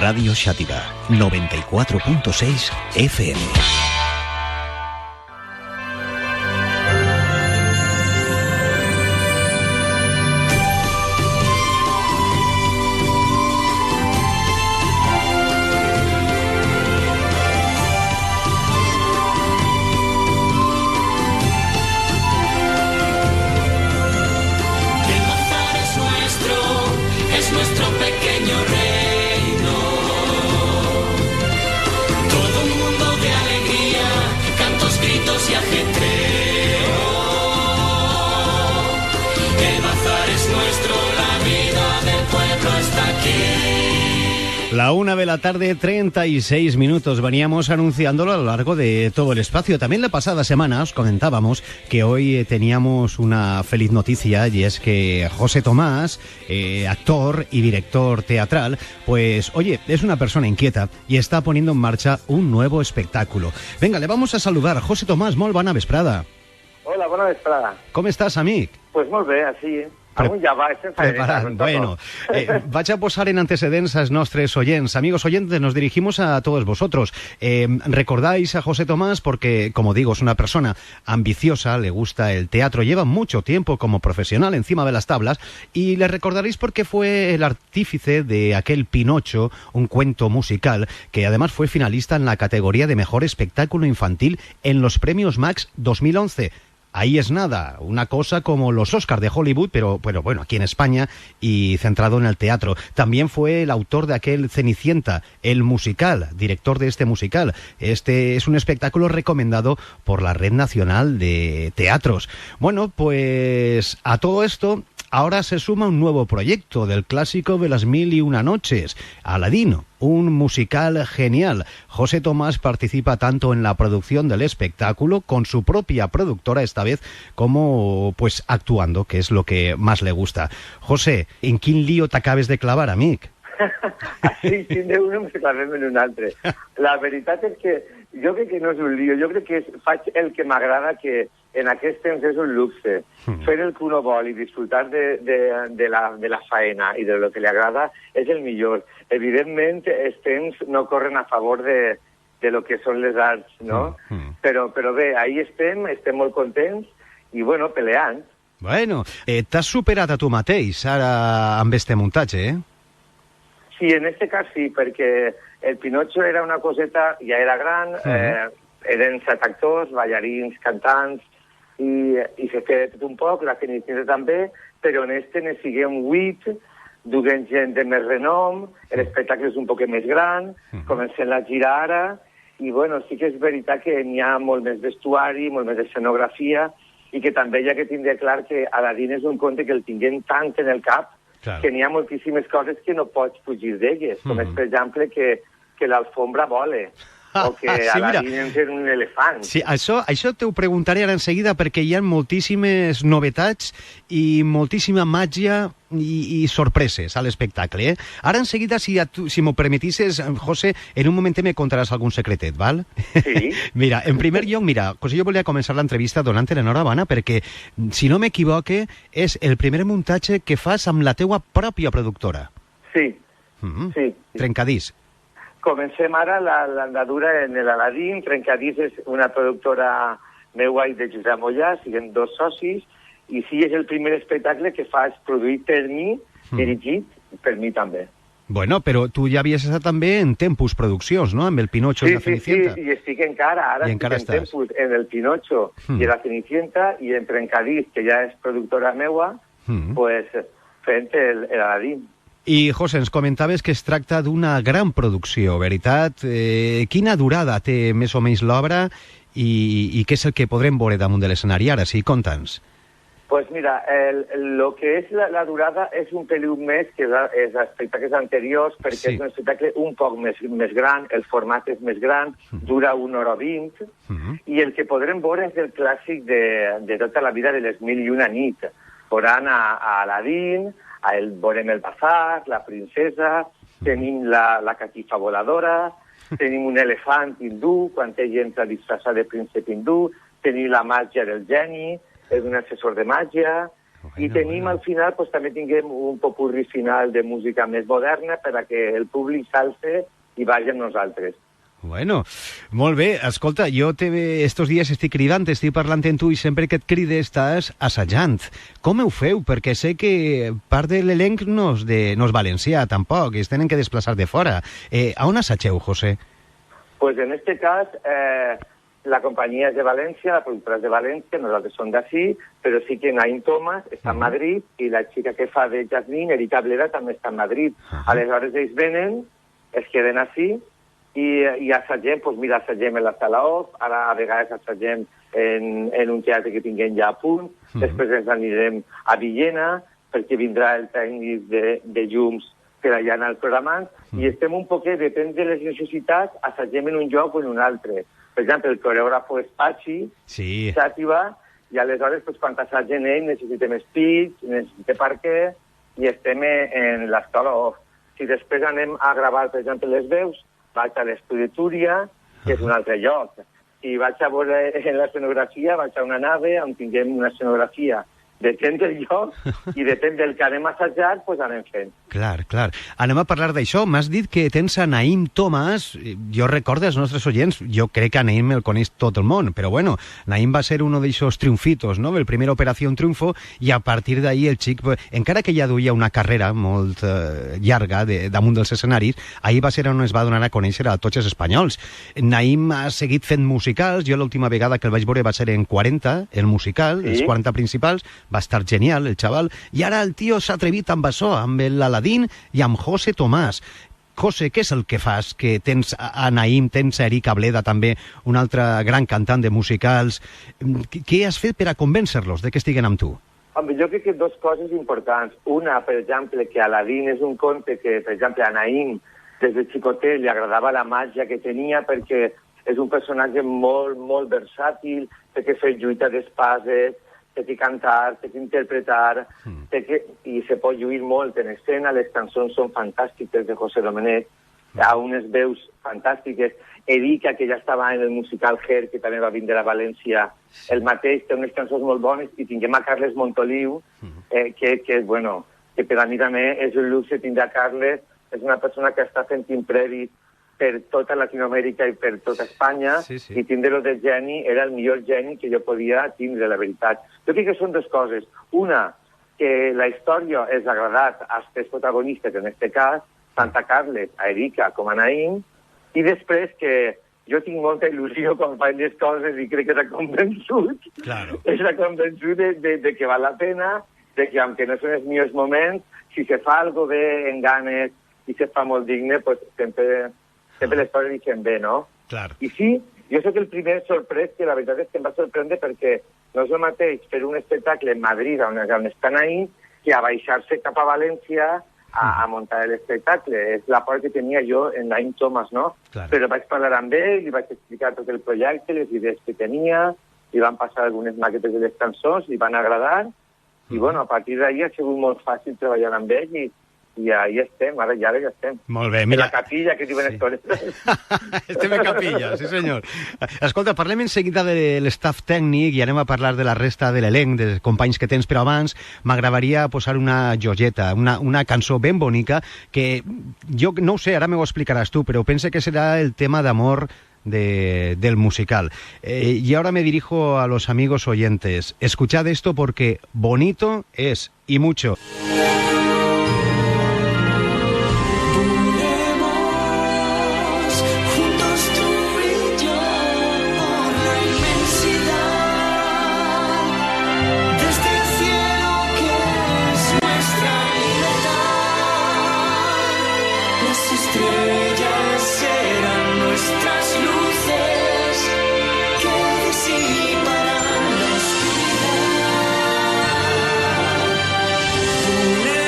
Radio Xàtiva, 94.6 FM. La 1 de la tarde, 36 minutos. Veníamos anunciándolo a lo largo de todo el espacio. También la pasada semana os comentábamos que hoy teníamos una feliz noticia, y es que José Tomás, actor y director teatral, pues oye, es una persona inquieta y está poniendo en marcha un nuevo espectáculo. Venga, le vamos a saludar. José Tomás, molt bona vesprada. Hola, bona vesprada. Com estàs, amic? Pues molt bé, així. Amunt ja va, estem preparat. Bueno, vaig a posar en antecedents a los nostres oyentes. Amigos oyentes, nos dirigimos a todos vosotros. Recordáis a José Tomás porque, como digo, es una persona ambiciosa, le gusta el teatro, lleva mucho tiempo como profesional encima de las tablas, y le recordaréis porque fue el artífice de aquel Pinocho, un cuento musical, que además fue finalista en la categoría de Mejor Espectáculo Infantil en los Premios Max 2011. Ahí es nada, una cosa como los Oscars de Hollywood, pero bueno, aquí en España y centrado en el teatro. También fue el autor de aquel Cenicienta, el musical, director de este musical. Este es un espectáculo recomendado por la Red Nacional de Teatros. Bueno, pues a todo esto ahora se suma un nuevo proyecto del clásico de las 1001 noches, Aladino, un musical genial. José Tomás participa tanto en la producción del espectáculo con su propia productora esta vez, como pues actuando, que es lo que más le gusta. José, en quin lío t'acabes de clavar, amic? Així, sin de un ens clavem en un altre. La veritat és que jo crec que no és un lío, jo crec que faig el que m'agrada, que en aquest temps és un luxe. Fer el que uno vol i disfrutar de la faena i de lo que li agrada és el millor. Evidentment, els temps no corren a favor de lo que són les arts, no? Però bé, ahí estem molt contents i, bueno, peleant. Bueno, t'has superat a tu mateix ara amb este muntatge, eh? Sí, en este cas sí, perquè el Pinocho era una coseta, ja era gran, eren 7 actors, ballarins, cantants, i se feia tot un poc, la Cenicienta també, però en este ne siguem 8, duguem gent de més renom, l'espectacle és un poc més gran, comencem a girar ara, i bueno, sí que és veritat que n'hi ha molt més vestuari, molt més escenografia, i que també hi ha que tindre clar que Aladín és un conte que el tinguem tant en el cap, que n'hi ha moltíssimes coses que no pots fugir d'elles, com és, per exemple, que l'alfombra vola, o que Aladín és un elefant. Sí, això t'ho preguntaré ara enseguida, perquè hi ha moltíssimes novetats i moltíssima màgia i sorpreses a l'espectacle. Ara enseguida, si m'ho permetisses, José, en un moment me contaràs algun secretet, val? Sí. Mira, en primer lloc, jo volia començar l'entrevista donant-te l'enhorabona perquè, si no m'equivoque, és el primer muntatge que fas amb la teua pròpia productora. Sí, sí. Trencadís. Comencem ara l'andadura en l'Aladín. Trencadís és una productora meua i de Josep Mollà, siguem 2 socis, i sí, és el primer espectacle que fas produït per mi, dirigit per mi també. Bueno, però tu ja havies estat també en Tempus Produccions, no?, amb el Pinocho i la Cenicienta. Sí, i estic encara, ara estic en Tempus, en el Pinocho i la Cenicienta, i en Trencadís, que ja és productora meua, pues fent l'Aladín. I, José, ens comentaves que es tracta d'una gran producció, veritat? Quina durada té més o menys l'obra i què és el que podrem veure damunt de l'escenari ara? Sí, conta'ns. Pues mira, lo que és la durada és un peliu més que els espectacles anteriors, perquè és un espectacle un poc més gran, el format és més gran, dura 1 hora 20, i el que podrem veure és el clàssic de tota la vida de les 1001 nit. Veuran a Aladín, veurem el bazar, la princesa, tenim la catifa voladora, tenim un elefant hindú, quan ell entra disfressat de príncep hindú, tenim la màgia del geni, és un assessor de màgia, I tenim al final, pues, també tinguem un popurri final de música més moderna per a que el públic s'alce i vagi amb nosaltres. Bueno, molt bé. Escolta, jo estos dies estic cridant, estic parlant amb tu i sempre que et cride estàs assajant. Com ho feu? Perquè sé que part de l'elenc no és valencià, tampoc, es tenen que desplaçar de fora. A on assageu, José? Pues en este cas, la companyia és de València, la productora és de València, nosaltres som d'ací, però sí que Naim Thomas està a Madrid i la xica que fa de Jasmine, Erika Bleda, també està a Madrid. Aleshores ells venen, es queden ací i assagem, doncs mira, assagem en la sala off, ara a vegades assagem en un teatre que tinguem ja a punt, després ens anirem a Villena, perquè vindrà el tècnic de llums per allà anar programant, i estem un poquet, depèn de les necessitats, assagem en un lloc o en un altre. Per exemple, el coreògrafo és Pachi, Xàtiva, i aleshores, doncs, quan assagem ell, necessitem speech, necessitem parquet, i estem en l'escola off. Si després anem a gravar, per exemple, les veus, vaig a l'estudi Túria, que és un altre lloc. Si vaig a veure en l'escenografia, vaig a una nave on tinguem una escenografia. Depèn del lloc i depèn del que anem a assajar, doncs anem fent. Clar, clar. Anem a parlar d'això. M'has dit que tens a Naim Thomas. Jo recordo als nostres oients, jo crec que a Naim el coneix tot el món, però bueno, Naim va ser uno d'aixòs triomfitos, no? El primer Operació Triunfo, i a partir d'ahí el xic, encara que ja duia una carrera molt llarga damunt dels escenaris, ahir va ser on es va donar a conèixer a tots els espanyols. Naim ha seguit fent musicals. Jo l'última vegada que el vaig veure va ser en 40, el musical, els 40 principals. Va estar genial, el xaval. I ara el tio s'ha atrevit amb això, amb l'Aladín i amb José Tomàs. José, què és el que fas? Que tens a Naim, tens a Erika Bleda també, un altre gran cantant de musicals. Què has fet per a convèncer-los de que estiguen amb tu? Home, jo crec que dues coses importants. Una, per exemple, que Aladín és un conte que, per exemple, a Naim, des de xicotet, li agradava la màgia que tenia perquè és un personatge molt, molt versàtil, té que fer lluita d'espases, té que cantar, té que interpretar, i se pot lluir molt en escena. Les cançons són fantàstiques de José Domenech, hi ha unes veus fantàstiques. Erika, que ja estava en el musical Her, que també va vindre a València, el mateix, té unes cançons molt bones, i tinguem a Carles Montoliu, que bueno, que per a mi també és un luxe tindre a Carles, és una persona que està fent imprevis per tota Latinoamèrica i per tota Espanya, i tindre-lo de geni era el millor geni que jo podia tindre, la veritat. Jo crec que són dues coses. Una, que la història és agradat als tres protagonistes, en aquest cas, tant a Carles, a Erika com a Naim, i després que jo tinc molta il·lusió quan faig les coses i crec que s'ha convençut, s'ha convençut de que val la pena, de que, aunque no són els millors moments, si se fa algo bé, en ganes, i se fa molt digne, pues sempre les coses deixen bé, no? Clar. I sí, jo soc el primer sorprès, que la veritat és que em va sorprendre perquè no és el mateix fer un espectacle en Madrid, on estan ahí, que a baixar-se cap a València a muntar l'espectacle. És la por que tenia jo en Naim Thomas, no? Clar. Però vaig parlar amb ell, li vaig explicar tot el projecte, les idees que tenia, li van passar algunes maquetes de les cançons, li van agradar, i bueno, a partir d'ahir ha sigut molt fàcil treballar amb ell, i ahí estem, ara ja estem. Molt bé, mira. En la capilla, que diuen històries. Estem en capilla, sí senyor. Escolta, parlem en seguida de l'estaf tècnic i anem a parlar de la resta de l'elenc, dels companys que tens, però abans m'agradaria posar una joieta, una cançó ben bonica, que jo no ho sé, ara m'ho explicaràs tu, però penso que serà el tema d'amor del musical. Y ahora me dirijo a los amigos oyentes. Escuchad esto porque bonito es y mucho. Una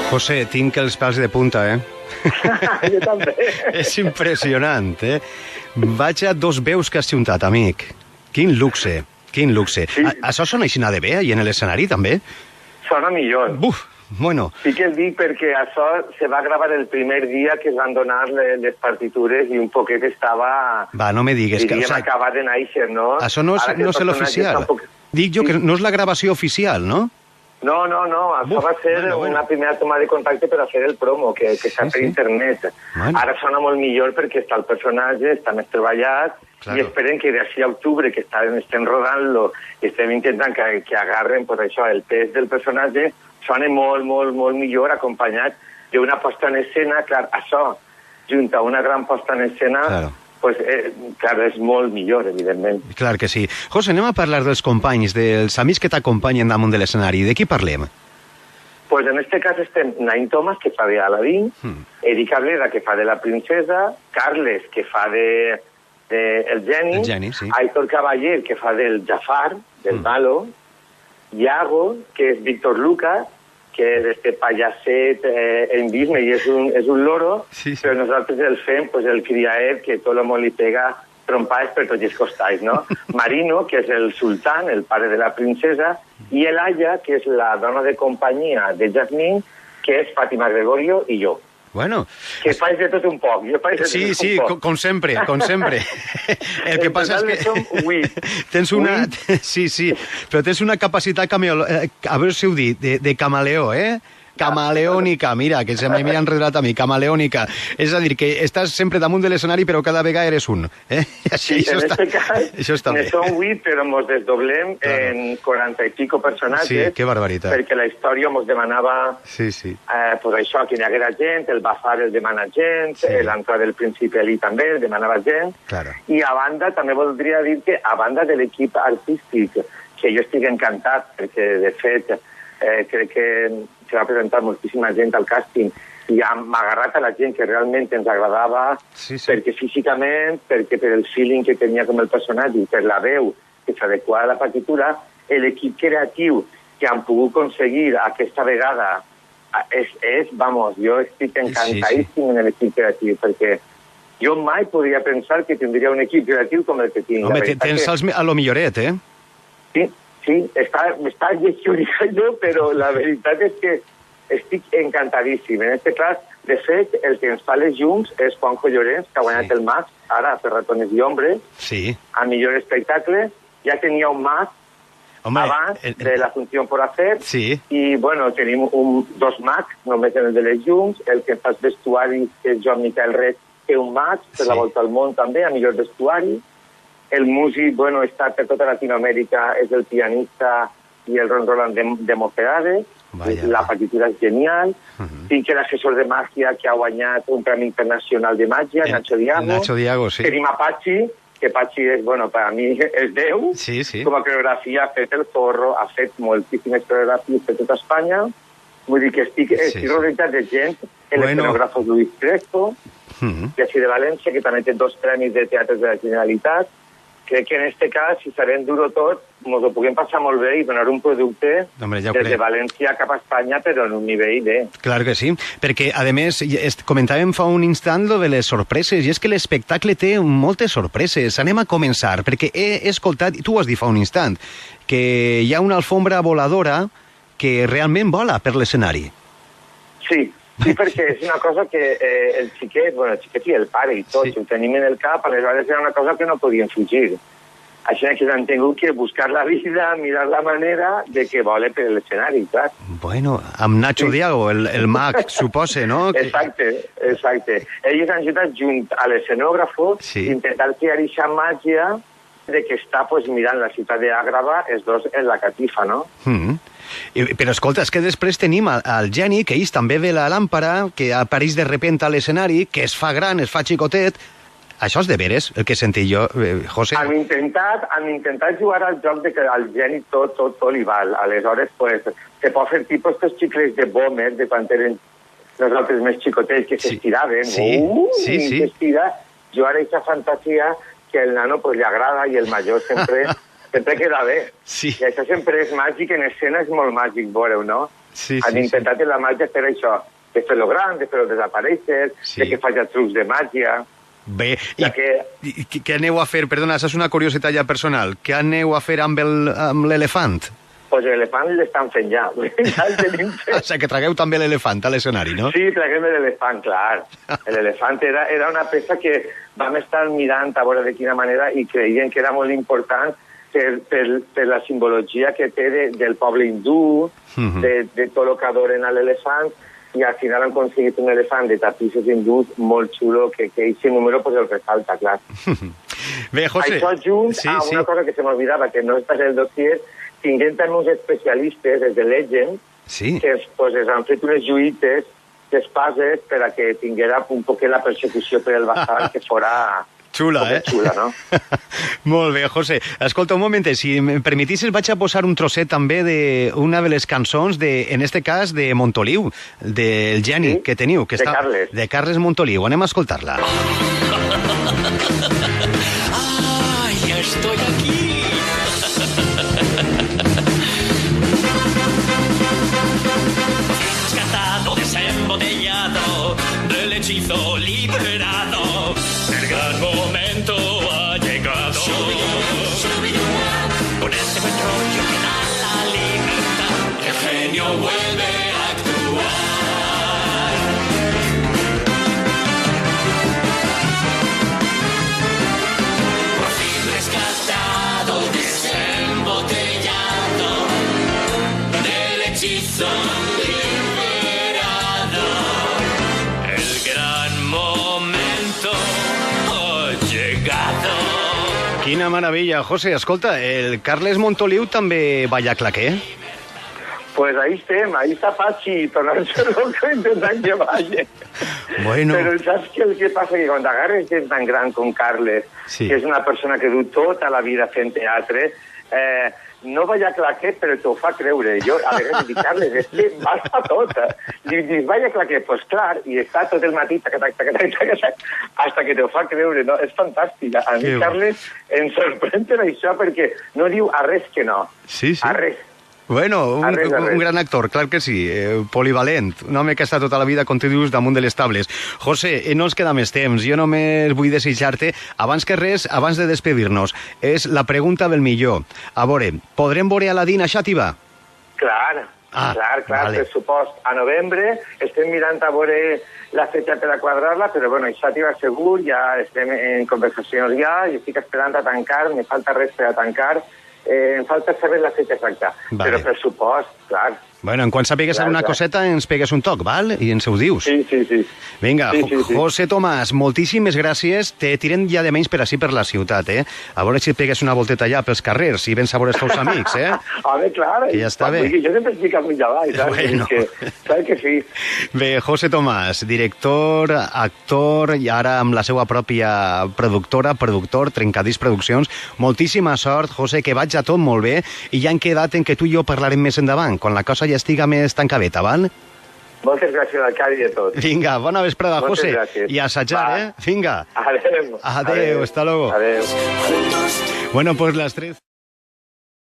José, tinc els pèls de punta, Jo també. És impressionant, Vaig a dos veus que has juntat, amic. Quin luxe, quin luxe. Sí. Això sona així de bé, i en l'escenari, també? Sona millor. Buf, bueno. Sí que el dic perquè això se va gravar el primer dia que es van donar les partitures i un poquet estava... Va, no me digues. Diríem acabat de néixer, no? Això no és l'oficial. Dic jo que no és la gravació oficial, no? No, això va ser una primera toma de contacte per a fer el promo, que està per internet. Bueno. Ara sona molt millor perquè està el personatge, està més treballat, claro. I esperen que d'ací a octubre, que estem rodant-lo, i estem intentant que agarren pues, això, el pes del personatge, sona molt, molt, molt millor acompanyat d'una posta en escena. Clar, això, junt a una gran posta en escena... Claro. Pues, clar, és molt millor, evidentment. Clar que sí. José, anem a parlar dels companys, dels amics que t'acompanyen damunt de l'escenari. De qui parlem? Pues en este cas estem Naim Thomas, que fa de Aladdin, Eric Ableda, que fa de la princesa, Carles, que fa de el Geni, sí. Aitor Cavaller, que fa del Jafar, del malo, Iago, que és Víctor Lucas, que és este payasset en Disney, i és un loro, sí. Però nosaltres el fem, pues, el criaet, que tot el món li pega trompades per tots els costats, no? Marino, que és el sultán, el pare de la princesa, i Elaya, que és la dona de companyia de Jasmine, que és Fàtima Gregorio i jo. Bueno. Que faig de tot un poc. Sí, com sempre, com sempre. El que passa és que tens una... Sí, però tens una capacitat, a veure si ho dic, de camaleó, camaleònica, mira, que se m'havia enredat a mi, camaleònica. És a dir, que estàs sempre damunt de l'escenari, però cada vegada eres un. Sí, en aquest cas, ne som 8, però mos desdoblem en 40 i pico personatges. Sí, que barbaritat. Perquè la història mos demanava pues això, que hi haguera gent, el Bazar el demana gent, l'entrada del Príncipe Ali també el demanava gent. I a banda, també voldria dir que a banda de l'equip artístic, que jo estic encantat, perquè de fet crec que se va presentar moltíssima gent al càsting i hem agarrat a la gent que realment ens agradava, perquè físicament, perquè per el feeling que tenia com el personatge i per la veu que s'adequava a la partitura, l'equip creatiu que han pogut aconseguir aquesta vegada vamos, jo estic encantadíssim en l'equip creatiu, perquè jo mai podria pensar que tindria un equip creatiu com el que tinc. Home, tens a lo milloret, Sí, m'està lleixurant, però la veritat és que estic encantadíssim. En aquest cas, de fet, el que ens fa les llums és Juanjo Llorens, que ha guanyat el Max, ara per Ratones i Hombres, a millor espectacle. Ja tenia un Max abans de la Funció por Hacer, i bueno, tenim dos Max, només en el de les llums, el que fa els vestuaris, que és Joan Miquel Ret, té un Max, per la Volta al Món també, a millor vestuari. El músic, bueno, està per tota Latinoamèrica, és el pianista i el Ron Roland de Mocedades. La partitura és genial. Tinc l'assessor de màgia que ha guanyat un premi internacional de màgia, Nacho Diago. Tenim a Pachi, que Pachi és, bueno, per a mi és Déu. Com a coreografia ha fet el Zorro, ha fet moltíssimes coreografies per tota Espanya. Vull dir que estic rodejat de gent, l'escenògraf Luis Crespo, de així de València, que també té 2 premis de teatre de la Generalitat. Crec que en aquest cas, si sabem dur-ho tot, ens ho puguem passar molt bé i donar un producte des de València cap a Espanya, però en un nivell de... Clar que sí, perquè, a més, comentàvem fa un instant lo de les sorpreses, i és que l'espectacle té moltes sorpreses. Anem a començar, perquè he escoltat, i tu ho has dit fa un instant, que hi ha una alfombra voladora que realment vola per l'escenari. Sí, perquè és una cosa que el xiquet i el pare i tots ho tenim en el cap, aleshores era una cosa que no podien fugir. Així que han tingut que buscar la vida, mirar la manera de que vole per l'escenari, clar. Bueno, amb Nacho Diago, el mag, suposa, no? Exacte. Ells han ajudat junt a l'escenògrafo intentar crear aquesta màgia de que està mirant la ciutat d'Àgrava, els dos en la catifa, no? Però escolta, és que després tenim el Geni, que ells també ve la làmpara, que apareix de repente a l'escenari, que es fa gran, es fa xicotet. Això és de veres, el que he sentit jo, José. Han intentat jugar al joc de que al Geni tot li val. Aleshores, se pot fer tipus estos xicles de Bomer, de quan eren nosaltres més xicotets, que s'estiraven. S'estira. Jugar a aquesta fantasia que el nano li agrada i el major sempre queda bé. I això sempre és màgic, en escena és molt màgic, veureu, no? Han intentat en la màgia fer això, de fer-lo gran, de fer-lo desaparèixer, de que faci trucs de màgia... Bé, i què aneu a fer? Perdona, això és una curiositat ja personal. Què aneu a fer amb l'elefant? Pues l'elefant l'estan fent ja. O sigui que tragueu també l'elefant a l'escenari, no? Sí, traguem l'elefant, clar. L'elefant era una peça que vam estar mirant a veure de quina manera i creiem que era molt important per la simbologia que té del poble hindú, de tot el que adoren a l'elefant, i al final han aconseguit un elefant de tapissos hindús molt xulo que aquest número pues el resalta, clar. Bé, José... Això junt una cosa que se m'oblidava, que no està en el dossier, tinguem també uns especialistes, des de Legend, que pues, han fet unes lluites d'espases per a que tinguera un poquet la persecució per el Bazar, que fora... Xula, Xula, no? Molt bé, José. Escolta, un moment, si em permetissis vaig a posar un trosset també d'una de les cançons, en este cas, de Montoliu, del geni que teniu. Que de Carles. De Carles Montoliu. Anem a escoltar-la. ¡Ay, estoy aquí! Rescatado, desembotellado, del hechizo liberado. El gran momento ha llegado. Con ese buen rollo que da la libertad, el genio vuelve a actuar. Por fin rescatado, desembotellado, del hechizo liberado. El gran momento ha llegado. Quina meravella, José. Escolta, el Carles Montoliu també balla claqué? Pues ahí está Pachi, tornant-se loco intentant que balle. Bueno. Però saps què el que passa? Que quan agarres gent tan gran com Carles, que és una persona que du tota la vida fent teatre, no balla claqué, però t'ho fa creure. Jo a vegades dic, Carles, és que basta tot. Dius, balla claqué? Pues clar, i està tot el matí, hasta que t'ho fa creure, no? És fantàstic. A mi, Carles, em sorprèn per això, perquè no diu a res que no. Sí. A res. Bueno, un gran actor, clar que sí, polivalent, un home que està tota la vida, com tu dius, damunt de les tables. José, no ens queda més temps, jo només vull desitjar-te, abans que res, abans de despedir-nos, és la pregunta del millor. A veure, podrem veure Aladín a Xàtiva? Clar, vale. Per supost. A novembre estem mirant a veure la fetge per a quadrar-la, però bueno, Xàtiva segur, ja estem en conversacions ja, i estic esperant a tancar, me falta res per a tancar. Em falta saber la fetge exacta, però per supost, clar. Bueno, en quan sapigues alguna coseta ens pegues un toc, val? I ens ho dius. Sí. Vinga, José Tomàs, moltíssimes gràcies. Te tirem ja de menys per així per la ciutat, A veure si et pegues una volteta allà pels carrers i vens a veure els teus amics, Home, clar. Que ja està bé. Jo sempre estic amunt avall, saps? Bueno. Saps que sí. Bé, José Tomàs, director, actor, i ara amb la seva pròpia productor, Trencadís Produccions. Moltíssima sort, José, que vaig a tot molt bé, i ja han quedat en que tu i jo parlarem més endavant, quan la cosa ja estiga més tancadeta, val? Moltes gràcies, Arcadi, a tots. Vinga, bona vesprada, José. Gràcies. I a assajar, Vinga. Adeu. Adeu, hasta luego. Adeu. Bueno, pues las 3...